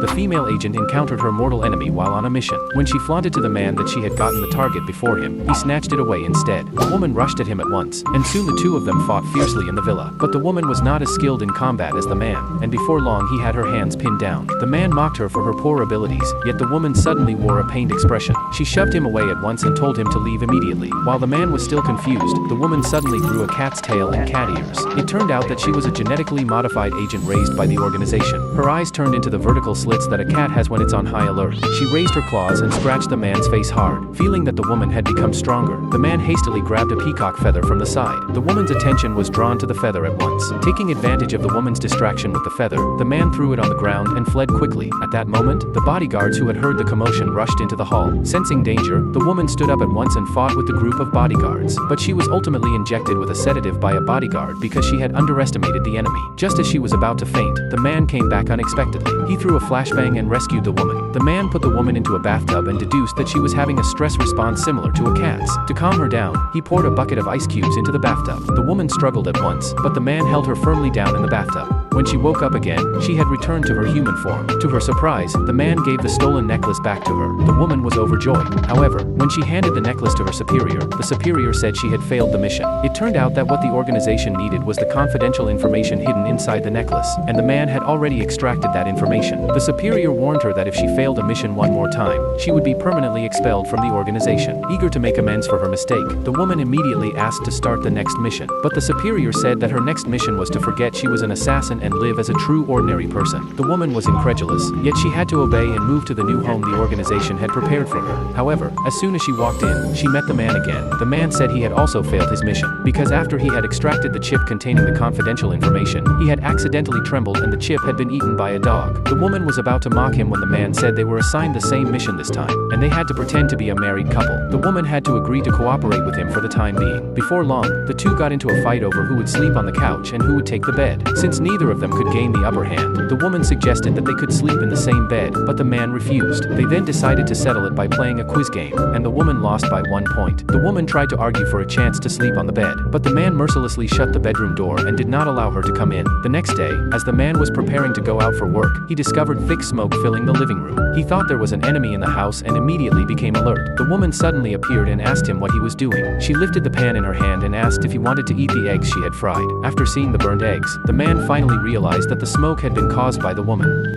The female agent encountered her mortal enemy while on a mission. When she flaunted to the man that she had gotten the target before him, he snatched it away instead. The woman rushed at him at once, and soon the two of them fought fiercely in the villa. But the woman was not as skilled in combat as the man, and before long he had her hands pinned down. The man mocked her for her poor abilities, yet the woman suddenly wore a pained expression. She shoved him away at once and told him to leave immediately. While the man was still confused, the woman suddenly grew a cat's tail and cat ears. It turned out that she was a genetically modified agent raised by the organization. Her eyes turned into the vertical slits that a cat has when it's on high alert. She raised her claws and scratched the man's face hard. Feeling that the woman had become stronger, the man hastily grabbed a peacock feather from the side. The woman's attention was drawn to the feather at once. Taking advantage of the woman's distraction with the feather, the man threw it on the ground and fled quickly. At that moment, the bodyguards who had heard the commotion rushed into the hall. Sensing danger, the woman stood up at once and fought with the group of bodyguards. But she was ultimately injected with a sedative by a bodyguard because she had underestimated the enemy. Just as she was about to faint, the man came back unexpectedly. He threw a flashbang and rescued the woman. The man put the woman into a bathtub and deduced that she was having a stress response similar to a cat's. To calm her down, he poured a bucket of ice cubes into the bathtub. The woman struggled at once, but the man held her firmly down in the bathtub. When she woke up again, she had returned to her human form. To her surprise, the man gave the stolen necklace back to her. The woman was overjoyed. However, when she handed the necklace to her superior, the superior said she had failed the mission. It turned out that what the organization needed was the confidential information hidden inside the necklace, and the man had already extracted that information. The superior warned her that if she failed a mission one more time, she would be permanently expelled from the organization. Eager to make amends for her mistake, the woman immediately asked to start the next mission. But the superior said that her next mission was to forget she was an assassin and live as a true ordinary person. The woman was incredulous, yet she had to obey and move to the new home the organization had prepared for her. However, as soon as she walked in, she met the man again. The man said he had also failed his mission, because after he had extracted the chip containing the confidential information, he had accidentally trembled and the chip had been eaten by a dog. The woman was about to mock him when the man said they were assigned the same mission this time, and they had to pretend to be a married couple. The woman had to agree to cooperate with him for the time being. Before long, the two got into a fight over who would sleep on the couch and who would take the bed. Since neither of them could gain the upper hand, the woman suggested that they could sleep in the same bed, but the man refused. They then decided to settle it by playing a quiz game, and the woman lost by 1 point. The woman tried to argue for a chance to sleep on the bed, but the man mercilessly shut the bedroom door and did not allow her to come in. The next day, as the man was preparing to go out for work, he discovered thick smoke filling the living room. He thought there was an enemy in the house and immediately became alert. The woman suddenly appeared and asked him what he was doing. She lifted the pan in her hand and asked if he wanted to eat the eggs she had fried. After seeing the burned eggs, the man finally realized that the smoke had been caused by the woman.